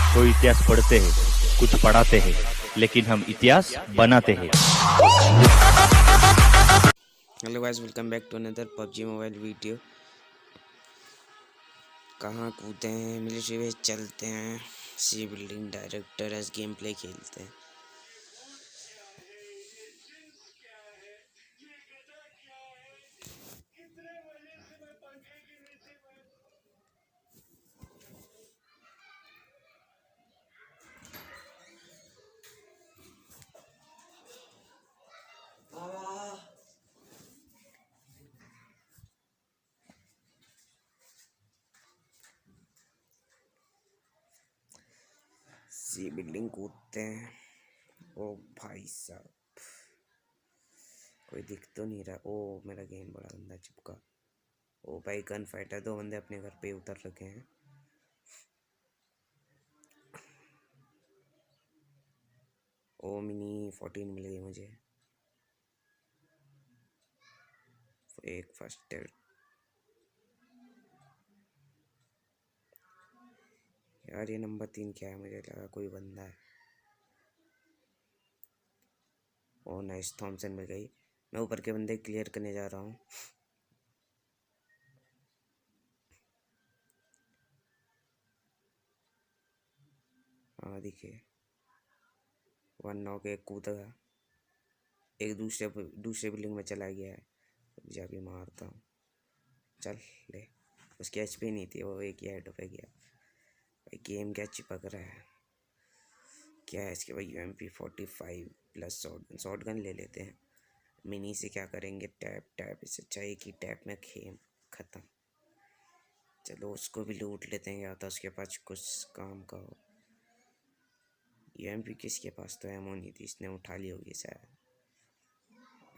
तो इतिहास पढ़ते हैं, कुछ पढ़ाते हैं, लेकिन हम इतिहास बनाते हैं। Hello guys, welcome back to another PUBG mobile video. कहाँ कूदते हैं, मिलिट्री बेस चलते हैं, C building director as game play खेलते हैं। सी बिल्डिंग कूदते हैं। ओ भाई साहब, कोई दिख तो नहीं रहा। ओ मेरा गेम बड़ा गंदा चिपका। ओ भाई गन फाइटर, दो बंदे अपने घर पे उतर रखे हैं। ओ मिनी 14 मिल गई मुझे, एक फर्स्ट एड। यार ये नंबर 3 क्या है? मुझे लगा कोई बंदा है। ओ नाइस, थॉमसन मिल गई। मैं ऊपर के बंदे क्लियर करने जा रहा हूँ। हाँ दिखे, 1 नॉक, एक कूदा, एक दूसरे बिल्डिंग में चला गया है। जाके मारता हूँ। चल ले, उसकी एचपी नहीं थी, वो एक ही हेड पे गया। भाई गेम क्या चिपक रहा है। क्या है इसके भाई? UMP45 प्लस शॉट गन ले लेते हैं। मिनी से क्या करेंगे? टैप टैप, इससे अच्छा एक ही टैप में खेम ख़त्म। चलो उसको भी लूट लेते हैं, या तो उसके पास कुछ काम का हो। UMP किसके पास तो एमो नहीं थी, इसने उठा ली होगी शायद।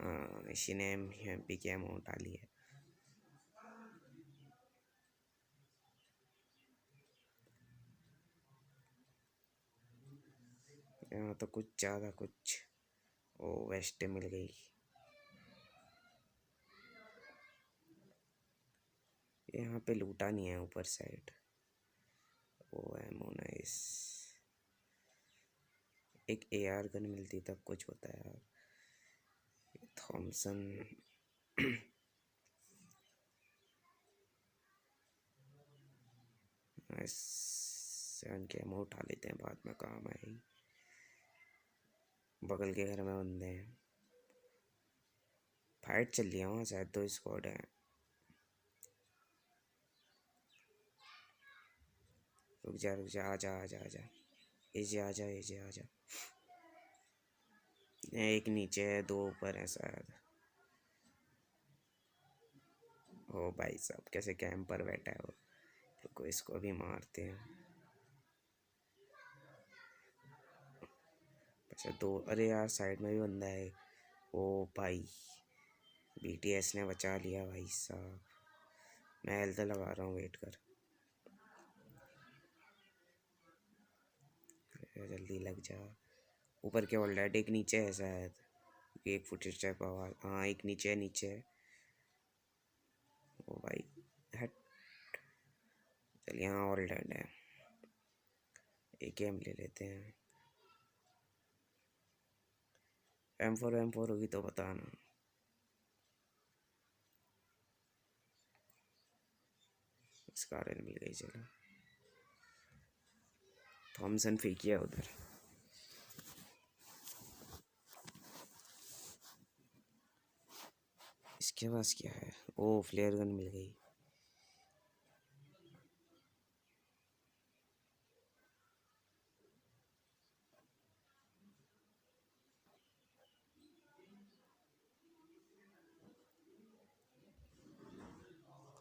हाँ, इसी ने UMP की एमो उठा ली है। यहाँ तो कुछ ज़्यादा कुछ। ओ वेस्ट मिल गई। यहाँ पे लूटा नहीं है ऊपर साइड। ओ एमो नाइस। एक AR गन मिलती तब कुछ होता है यार। थॉमसन सेवन के एमो उठा लेते हैं, बाद में काम आएगी। बगल के घर में बंदे हैं, फाइट चल रही है वहाँ, शायद 2 स्क्वाड हैं। रुक जा आजा आजा आजा, एजे आजा एजे आजा। एक नीचे है, 2 ऊपर है शायद। ओ भाई साहब, कैसे कैंप पर बैठा है वो। रुको इसको भी मारते हैं। अच्छा 2, अरे यार साइड में भी बंदा है। ओ भाई, BTS ने बचा लिया भाई साहब। मैं हेल्थ लगा रहा हूँ, वेट कर। जल्दी लग जा। ऊपर के ऑल डेड, एक नीचे है शायद। एक फुट स्टेप आवाज। हाँ एक नीचे है, नीचे है। ओ भाई हट। चल यहाँ ऑल डेड है, एक एम ले लेते हैं। M4 होगी तो बताना। स्कारल मिल गई। चलो थॉमसन फेंकिया उधर। इसके पास क्या है? ओ फ्लेयर गन मिल गई।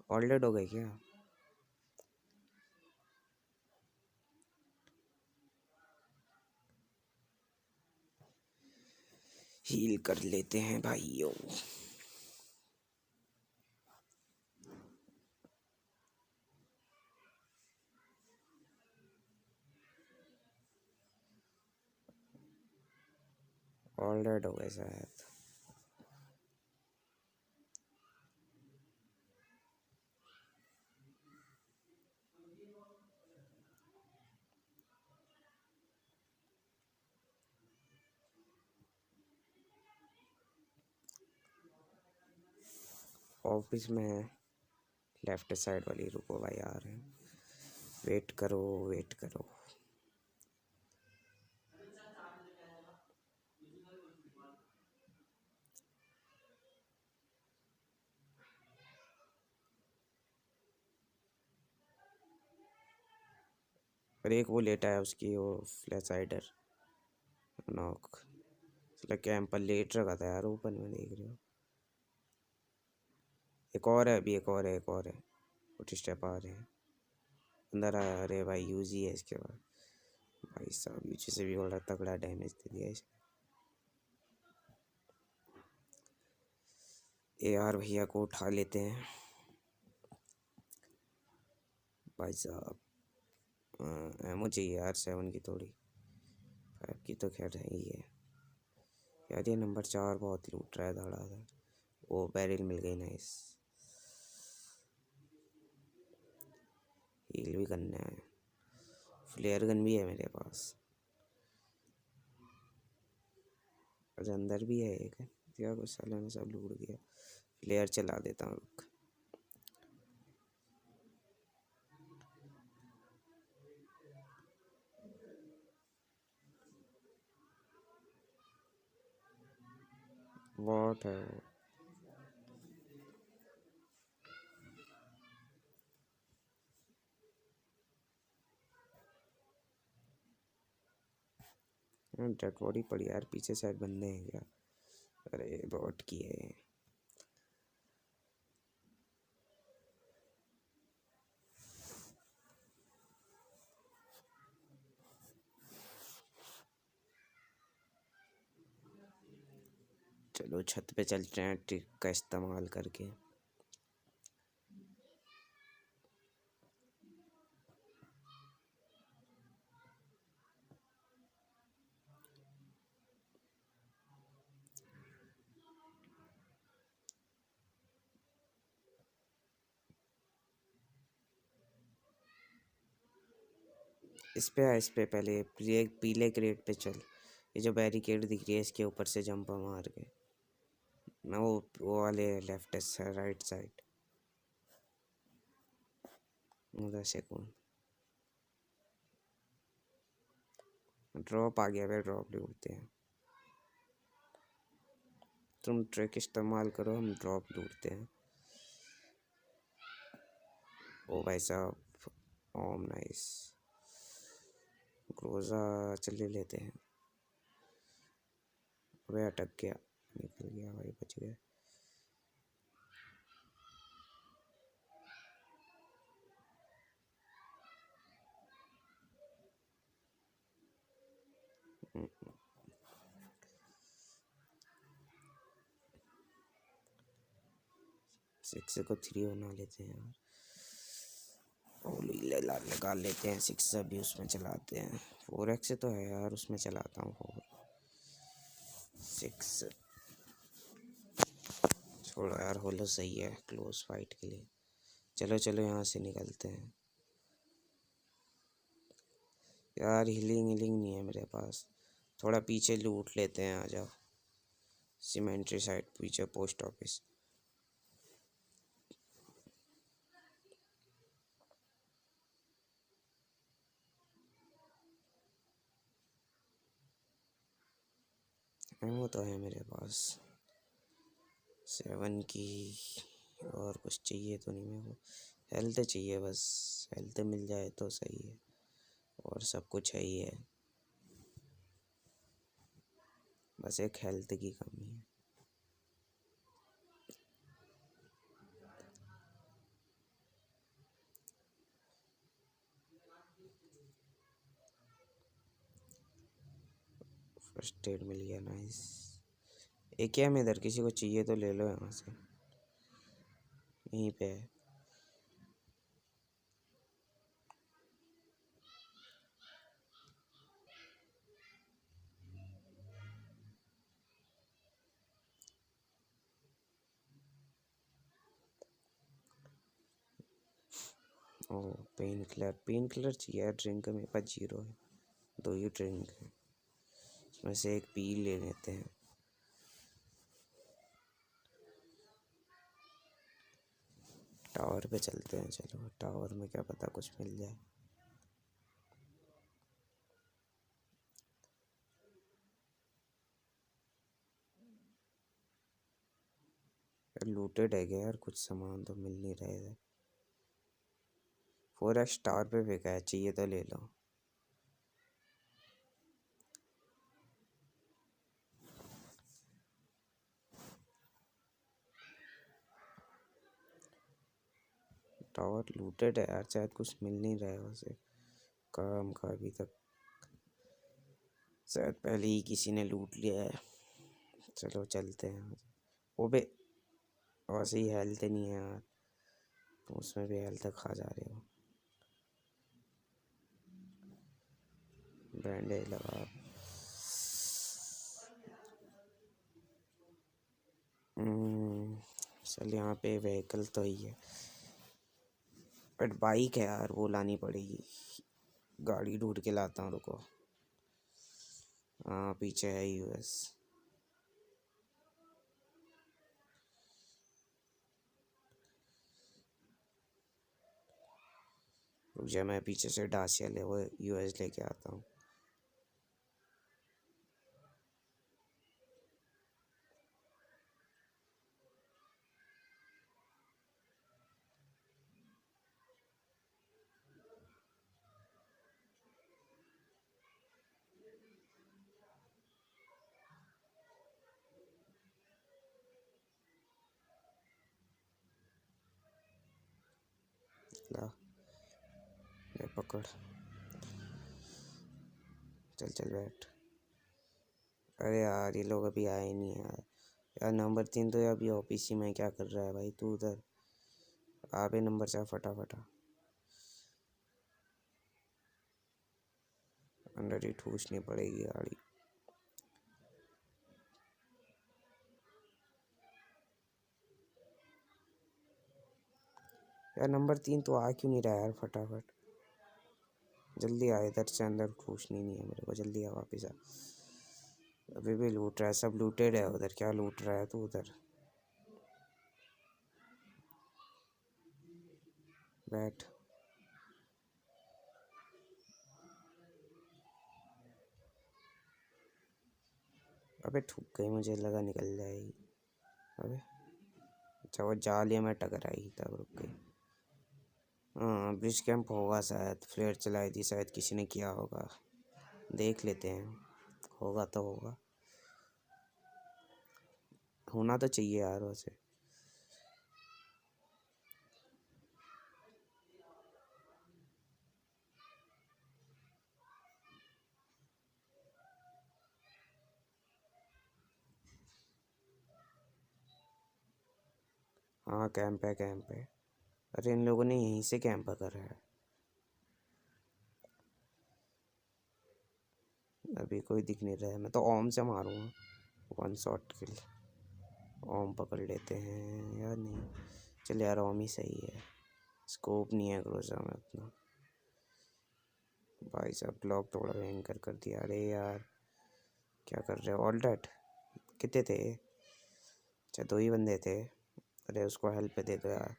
ऑल डेड हो गए क्या? हील कर लेते हैं भाइयों। ऑल डेड हो गए शायद। ऑफिस में लेफ्ट साइड वाली। रुको भाई आ रहे हैं, वेट करो वेट करो। और एक वो लेटा है उसकी वो फ्लैश साइडर नॉक। इसलिए कैंप पर लेट रखा था यार, ओपन में देख रहे हो। एक और है अभी, एक और है, एक और है। कुछ स्टेप आ रहे हैं अंदर आया। अरे भाई यूजी है इसके बाद। भाई साहब यूजी से भी बड़ा तगड़ा डैमेज दे दिया इसने। AR भैया को उठा लेते हैं भाई साहब। एमओ चाहिए यार 7 की थोड़ी, 5 की तो खैर है ही है यार। ये नंबर 4 बहुत लूट रहा है धड़ाधड़। वो बैरिल मिल गई, नाइस। हील भी करना है, फ्लेयर गन भी है मेरे पास। अच्छा अंदर भी है एक, क्या कुछ साले ने सब लूट दिया। फ्लेयर चला देता हूँ रुक। वॉट है वो। डेड बॉडी पड़ी यार, पीछे साइड बंदे हैं क्या। अरे बॉट की है। चलो छत पे चलते हैं ट्रिक का इस्तेमाल करके। इस पे पहले पीले क्रेट पे चल। ये जो बैरिकेड दिख रही है इसके ऊपर से जंप मार के ना, वो वाले लेफ्ट राइट साइड। उधर से कौन ड्रॉप आ गया भाई, ड्रॉप लूटते हैं। तुम ट्रिक इस्तेमाल करो, हम ड्रॉप लूटते हैं। ओ भाई साहब ओम नाइस। ग्रोजा चले लेते हैं। अबे अटक गया, निकल गया भाई, बच गया। सिक्स को 3 बना लेते हैं यार। लगा लेते हैं 6 अभी, उसमें चलाते हैं। 4x तो है यार, उसमें चलाता हूँ 6। छोड़ो यार, होलो सही है क्लोज फाइट के लिए। चलो चलो यहाँ से निकलते हैं यार। हीलिंग नहीं है मेरे पास। थोड़ा पीछे लूट लेते हैं, आ जाओ। सीमेंट्री साइड पीछे पोस्ट ऑफिस। वो तो है मेरे पास 7 की। और कुछ चाहिए तो नहीं मेरे को, हेल्थ चाहिए बस। हेल्थ मिल जाए तो सही है, और सब कुछ है ही है। बस एक हेल्थ की कमी है। फर्स्ट एड मिल गया, नाइस। एक क्या में इधर किसी को चाहिए तो ले लो यहाँ से, यहीं पे है। ओ पेन किलर चाहिए यार। ड्रिंक मेरे पास 0 है, 2 ही ड्रिंक है, उसमें से एक पी ले लेते हैं। टावर पे चलते हैं, चलो टावर में क्या पता कुछ मिल जाए। लूटेड है क्या यार, कुछ सामान तो मिल नहीं रहा है। 4x टावर पे फेंका है, चाहिए तो ले लो। टावर लूटेड है यार, शायद कुछ मिल नहीं रहा है उसे काम का अभी तक। शायद पहले ही किसी ने लूट लिया है। चलो चलते हैं। वो बे वैसे ही हेल्थ नहीं है यार, तो उसमें भी हेल्थ खा जा रहे हो। बैंडेज लगा। चल यहाँ पे व्हीकल तो ही है, बट बाइक है यार, वो लानी पड़ेगी। गाड़ी ढूंढ के लाता हूँ, रुको। हाँ पीछे है यूएस। रुक जा, मैं पीछे से डासिया ले वो यूएस लेके आता हूँ। ला ले पकड़, चल चल बैठ। अरे यार ये लोग अभी आए नहीं यार। यार नंबर 3 तो अभी ऑफिस में क्या कर रहा है भाई, तू उधर आ पे नंबर 4 फटाफट। अंदर ही ठूसनी पड़ेगी गाड़ी। यार नंबर 3 तो आ क्यों नहीं रहा यार, फटाफट जल्दी आ, इधर से अंदर ठूसनी नहीं है मेरे को, जल्दी आ वापस आ। अभी भी लूट रहा है, सब लूटेड है उधर, क्या लूट रहा है तू उधर। बैठ। अबे ठुक गई, मुझे लगा निकल जाएगी। अबे अच्छा वो जालिया में टकराई तब रुक गई। हाँ ब्रिज कैंप होगा शायद, फ्लेयर चलाई थी शायद किसी ने किया होगा, देख लेते हैं। होगा तो होगा, होना तो चाहिए यार वैसे। हाँ कैंप है, कैंप है। अरे इन लोगों ने यहीं से कैंप करा है। अभी कोई दिख नहीं रहा है, मैं तो ओम से मारूंगा 1 शॉट किल। ओम पकड़ लेते हैं यार, नहीं चल यार ओम ही सही है। स्कोप नहीं है क्रोजा में उतना। भाई साहब ब्लॉक थोड़ा भयंकर कर दिया। अरे यार क्या कर रहे हो, ऑल डेट कितने थे? अच्छा 2 ही बंदे थे। अरे उसको हेल्प दे दो यार।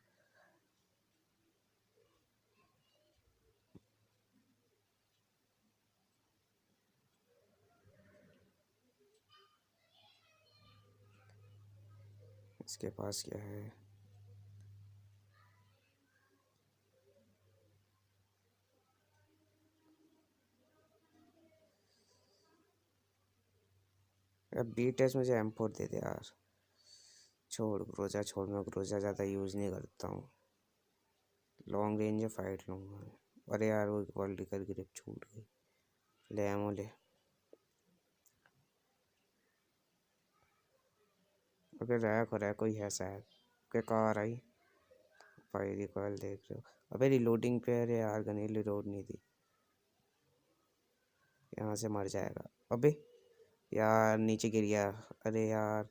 इसके पास क्या है? यार बी टेस्ट मुझे M4 दे दे यार। छोड़ ग्रोजा, छोड़, मैं ग्रोजा ज़्यादा यूज़ नहीं करता हूँ। लॉन्ग रेंज फाइट लूँगा मैं। अरे यार वो वर्टिकल ग्रिप छूट गई। ले एमो ले। अगर रैक हो रहा है कोई है शायद। क्या कार आई? भाई रिकॉइल देख रहे हो? अबे रिलोडिंग पे, अरे यार गनील रिलोड नहीं थी। यहाँ से मर जाएगा। अबे यार नीचे गिर गया। अरे यार,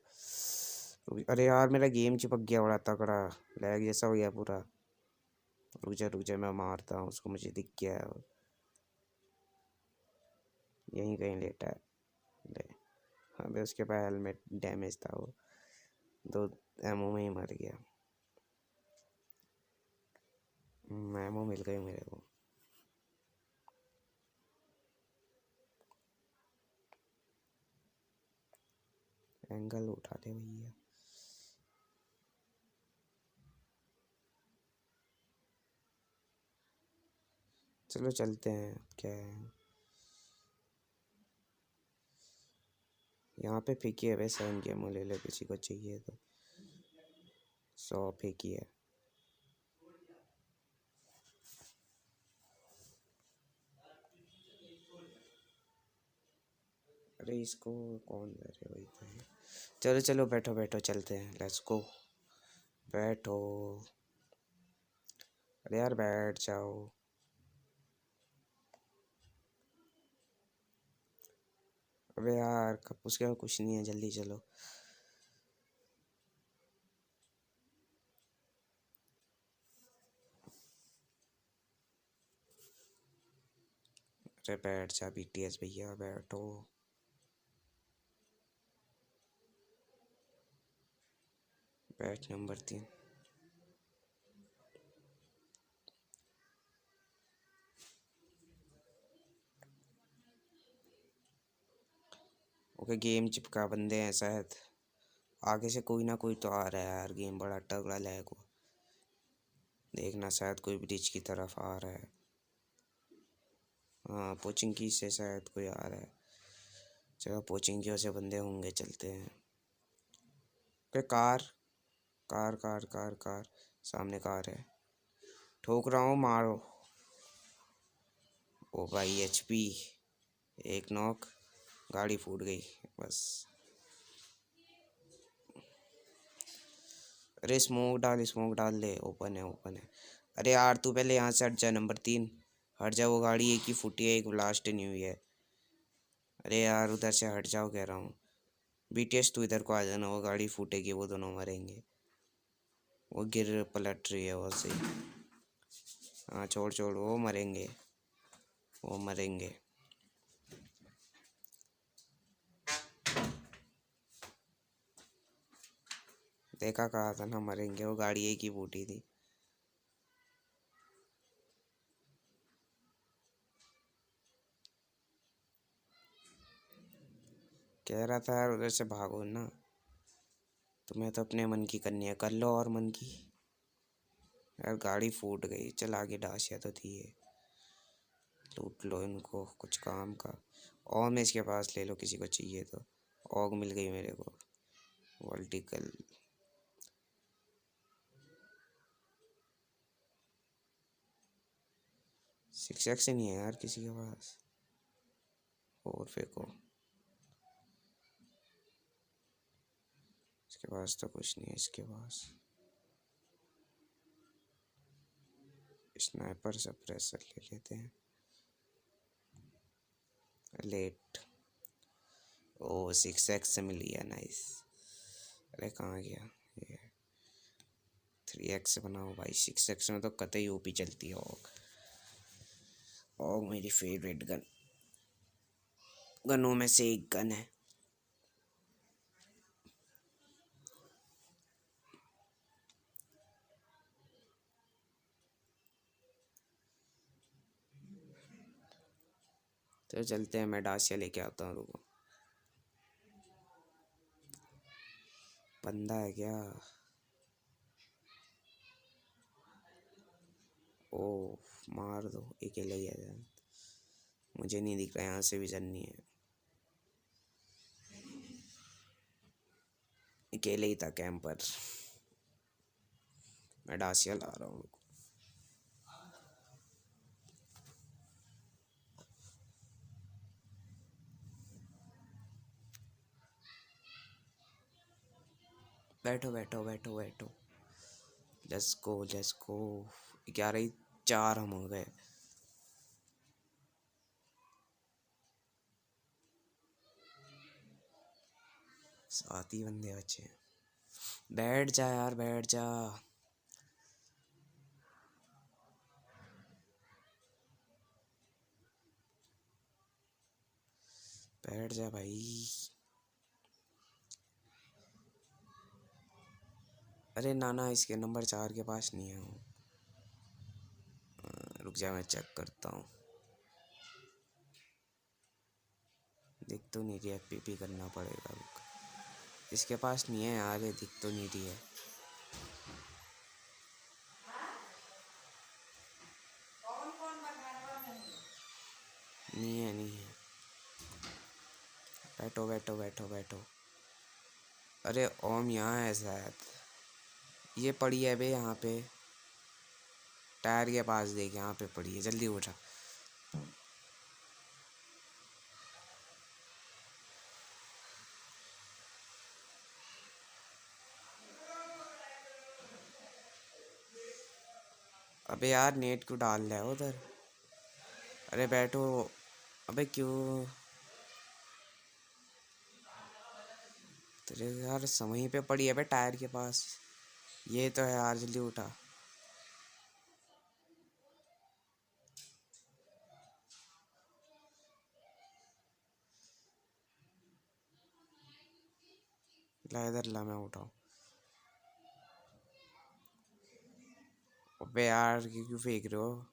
अरे यार मेरा गेम चिपक गया बड़ा तगड़ा। लैग जैसा हो गया पूरा। रुक जा मैं मारता हूँ उसको, मुझे दिख गया है वो। यहीं कहीं लेटा है। ले। अबे उसके पास हेलमेट डैमेज था वो, 2 एमओ में ही मर गया। मैमो मिल गई मेरे को। एंगल उठा दे भैया। चलो चलते हैं, क्या है यहाँ पे फेंकी है वैसे गेम ले ले, किसी को चाहिए तो 100 फेंकी है। अरे इसको कौन दे रहे, वही तो है। चलो चलो बैठो बैठो, चलते हैं, लेट्स गो। बैठो, अरे यार बैठ जाओ। अबे यार कब, उसके कुछ नहीं है, जल्दी चलो। अरे बैठ जा बीटीएस भैया, बैठो। बैठ नंबर 3। ओके गेम चिपका, बंदे हैं शायद आगे से, कोई ना कोई तो आ रहा है यार। गेम बड़ा तगड़ा लैग हुआ, देखना शायद कोई ब्रिज की तरफ आ रहा है। हाँ पोचिंग की से शायद कोई आ रहा है। चलो पोचिंग की से बंदे होंगे, चलते हैं। Okay car car car car car, सामने कार है, ठोक रहा हूँ, मारो। ओ भाई एचपी, एक नॉक, गाड़ी फूट गई बस। अरे स्मोक डाल ले, ओपन है ओपन है। अरे यार तू पहले यहाँ से हट जा, नंबर 3 हट जा। वो गाड़ी एक ही फूटी है, एक ब्लास्ट नहीं हुई है। अरे यार उधर से हट जाओ कह रहा हूँ। बीटीएस तू इधर को आ जाना, वो गाड़ी फूटेगी, वो दोनों मरेंगे। वो गिर पलट रही है वो सही। हाँ छोड़ छोड़, वो मरेंगे, वो मरेंगे। देखा कहा था ना मरेंगे, वो गाड़ी एक ही फूटी थी। कह रहा था यार उधर से भागो ना, तुम्हें तो अपने मन की करनी है, कर लो और मन की। यार गाड़ी फूट गई, चल आगे डाशिया तो थी ये, लूट लो इनको, कुछ काम का। और मैं इसके पास ले लो, किसी को चाहिए तो। ऑग मिल गई मेरे को, वर्टिकल। 6x नहीं है यार किसी के पास, और फेंको। इसके पास तो कुछ नहीं है, इसके पास स्नाइपर सप्रेसर ले लेते हैं। लेट, ओ 6x से मिल गया, नाइस। अरे कहाँ गया ये, 3x बनाओ भाई, 6x में तो कतई ओपी चलती है। ऑग, ऑग मेरी फेवरेट गनों में से एक गन है। तो चलते हैं, मैं डासिया लेके आता हूँ, रुको। बंदा है क्या? ओ मार दो, अकेले ही है, मुझे नहीं दिख रहा, यहाँ से विजन नहीं है। अकेले ही था कैंपर। मैं डासिया ला रहा हूँ, बैठो बैठो बैठो बैठो, लेट्स गो लेट्स गो। 11-4 हम हो गए। 7 ही बंदे बचे हैं। बैठ जा यार, बैठ जा। बैठ जा भाई। अरे नाना, इसके नंबर 4 के पास नहीं है वो। रुक जा, मैं चेक करता हूँ। दिख तो नहीं रही है, पीपी करना पड़ेगा। रुक, इसके पास नहीं है यार, ये दिख तो नहीं रही है। नहीं है, नहीं है। बैठो बैठो बैठो बैठो। अरे ओम यहाँ है शायद। ये पड़ी है बे यहाँ पे, टायर के पास देख, यहाँ पे पड़ी है। जल्दी उठा। अबे यार नेट क्यों डाल रहा है उधर? अरे बैठो। अबे क्यों? तेरे यार वहीं पे पड़ी है बे, टायर के पास। ये तो है यार, जल्दी उठा। ला इधर ला, मैं उठाऊं। अबे यार क्यों फेंक रहे हो?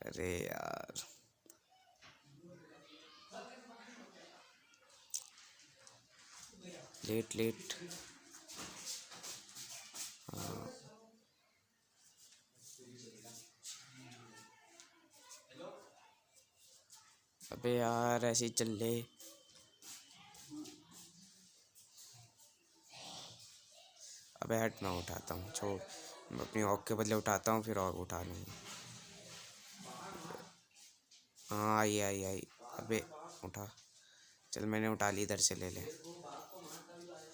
अरे यार लेट लेट। हाँ अबे यार ऐसे ही चल ले। अबे हट, मैं उठाता हूँ, छोड़। मैं अपनी औक के बदले उठाता हूँ, फिर और उठा लूँगा। हाँ आई आई आई। अबे उठा। चल मैंने उठा ली, इधर से ले ले।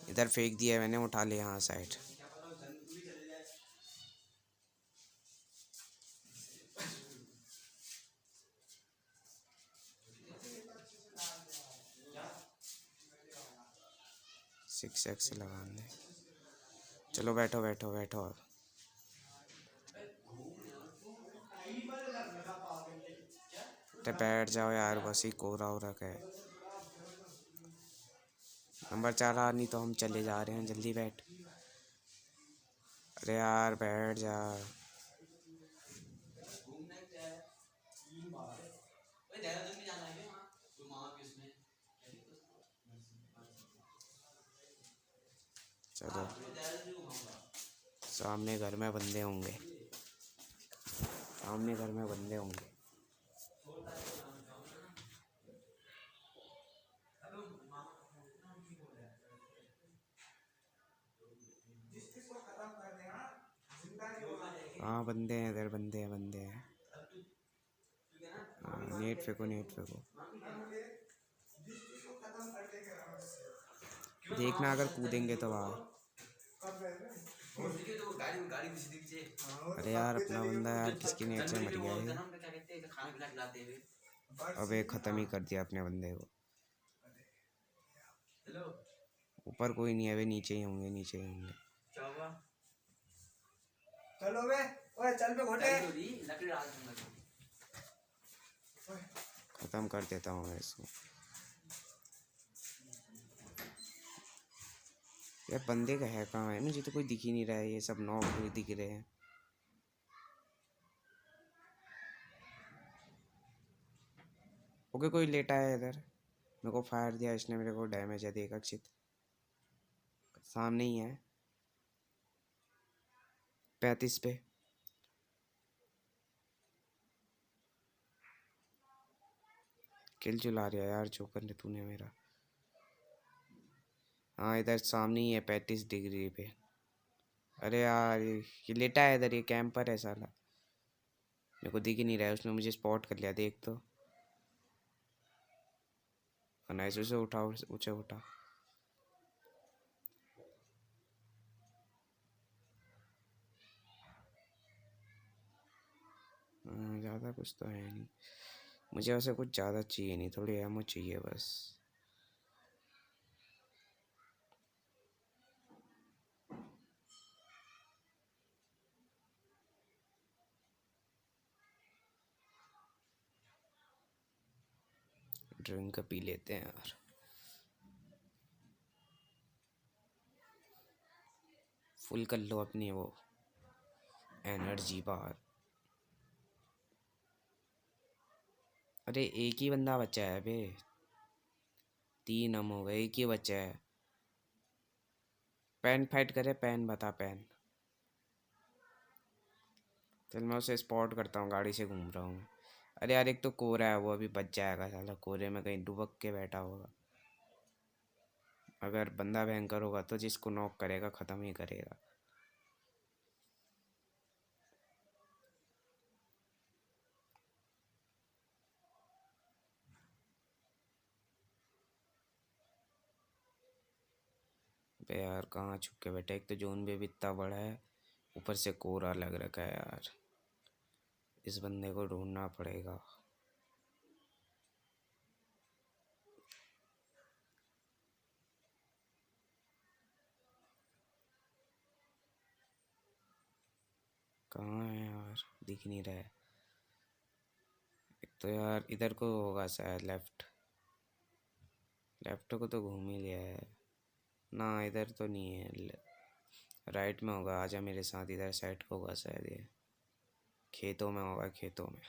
इधर फेंक दिया है मैंने, उठा ले यहाँ साइड। सिक्स एक्स लगा दे। चलो बैठो बैठो बैठो। अरे बैठ जाओ यार, बस ही कोरा हो रखा है। नंबर 4 आ, नहीं तो हम चले जा रहे हैं, जल्दी बैठ। अरे यार बैठ जा। चलो, सामने घर में बंदे होंगे, सामने घर में बंदे होंगे। हाँ बंदे हैं इधर, बंदे हैं बंदे हैं। हाँ, नेट फेंको नेट फेंको। देखना अगर कूदेंगे तो बाहर। अरे यार अपना बंदा यार, किसकी नेट से मर गया ये? अबे ख़त्म ही कर दिया अपने बंदे को। ऊपर कोई नहीं है बे, नीचे ही होंगे, नीचे ही होंगे। चलो बे, ओए चल बे घोटे। ख़त्म कर देता हूँ मैं इसको। यार बंदे का है कहाँ है? मुझे तो कोई दिख ही नहीं रहा है, ये सब नौ कोई दिख रहे हैं। ओके कोई लेटा है इधर, मेरे को फायर दिया इसने, मेरे को डैमेज है, देख अक्षित सामने ही है। 35 पे। किल चुला रहा यार, चोकर ने तूने मेरा। हाँ इधर सामने ही है, 35 डिग्री पे। अरे यार ये लेटा है इधर, ये कैंपर है साला। मेरे को दिख ही नहीं रहा है, उसने मुझे स्पॉट कर लिया, देख तो। नाइस, उसे उठा, उसे उठा। ज़्यादा कुछ तो है नहीं, मुझे वैसे कुछ ज़्यादा चाहिए नहीं, थोड़ी एमो चाहिए बस। ड्रिंक पी लेते हैं यार। फुल कर लो अपनी वो एनर्जी बार। अरे एक ही बंदा बचा है बे, 3 हम हो गए, एक ही बचा है। पैन फाइट करे, पैन बता पैन। चल मैं उसे स्पॉट करता हूँ, गाड़ी से घूम रहा हूँ। अरे यार एक तो कोहरा है, वो अभी बच जाएगा साला, कोहरे में कहीं डुबक के बैठा होगा। अगर बंदा भयंकर होगा तो जिसको नॉक करेगा ख़त्म ही करेगा। बे यार कहाँ छुप के बैठा, एक तो जोन भी इतना बड़ा है, ऊपर से कोहरा लग रखा है यार। इस बंदे को ढूंढना पड़ेगा। कहाँ है यार, दिख नहीं रहा है। एक तो यार इधर को होगा शायद, लेफ्ट लेफ्ट को तो घूम ही लिया है ना, इधर तो नहीं है। राइट में होगा, आजा मेरे साथ, इधर साइड को होगा शायद ये। खेतों में होगा, खेतों में।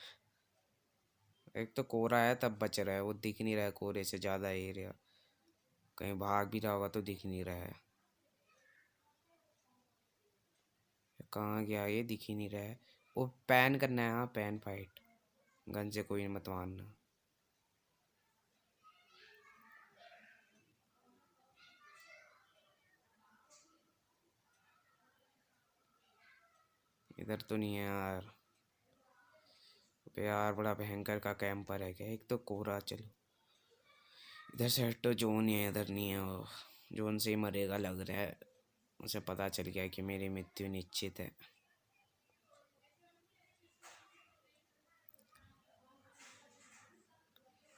एक तो कोहरा है तब बच रहा है, वो दिख नहीं रहा है कोहरे से ज़्यादा एरिया। कहीं भाग भी रहा होगा तो दिख नहीं रहा है। कहाँ गया ये, दिख ही नहीं रहा है। वो पैन करना है, हाँ पैन फाइट। गन से कोई मत मारना। इधर तो नहीं है यार। अबे यार बड़ा भयंकर का कैंपर है क्या, एक तो कोहरा। चलो इधर साइड तो जोन ही है, इधर नहीं है वो। जोन से ही मरेगा लग रहा है, उसे पता चल गया कि मेरी मृत्यु निश्चित है।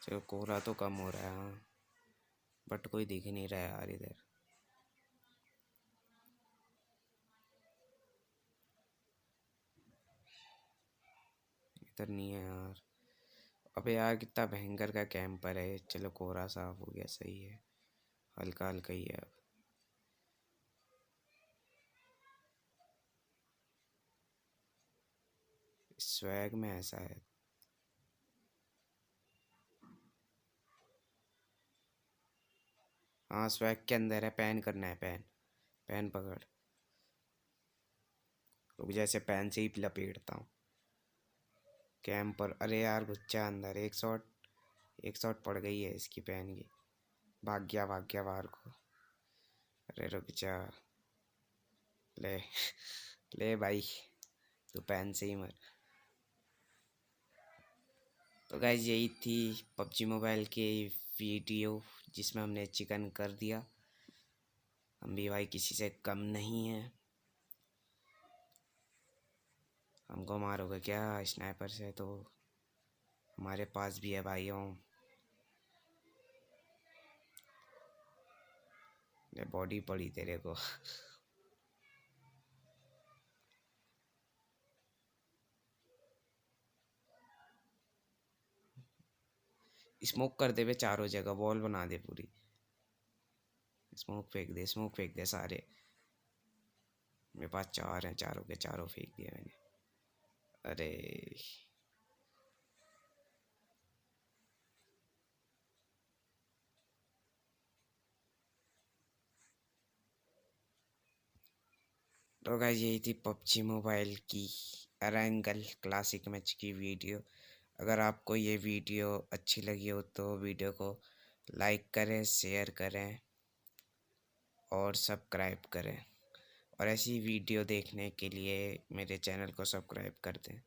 चलो कोहरा तो कम हो रहा है हाँ, बट कोई दिख नहीं रहा है यार इधर। इधर नहीं है यार। अबे यार कितना भयंकर का कैंपर है। चलो कोहरा साफ हो गया, सही है, हल्का हल्का ही है अब। स्वैग में ऐसा है। हाँ स्वैग के अंदर है, पैन करना है, पैन पैन पकड़। रुक जैसे पैन से ही लपेटता हूँ कैंपर। अरे यार गुच्चा अंदर, एक शॉट पड़ गई है इसकी पैन की। भाग गया बाहर को। अरे रुक जा, ले ले भाई, तू पैन से ही मर। तो गाइज यही थी पबजी मोबाइल की वीडियो, जिसमें हमने चिकन कर दिया। हम भी भाई किसी से कम नहीं है। हमको मारोगे क्या स्नाइपर से, तो हमारे पास भी है भाइयों। ये बॉडी पड़ी तेरे को स्मोक कर दे बे, चारों जगह वॉल बना दे पूरी। स्मोक फेंक दे सारे। मेरे पास 4 हैं, चारों के चारों फेंक दिए मैंने। अरे तो गाइस यही थी पबजी मोबाइल की अरंगल क्लासिक मैच की वीडियो। अगर आपको ये वीडियो अच्छी लगी हो तो वीडियो को लाइक करें, शेयर करें और सब्सक्राइब करें। और ऐसी वीडियो देखने के लिए मेरे चैनल को सब्सक्राइब कर दें।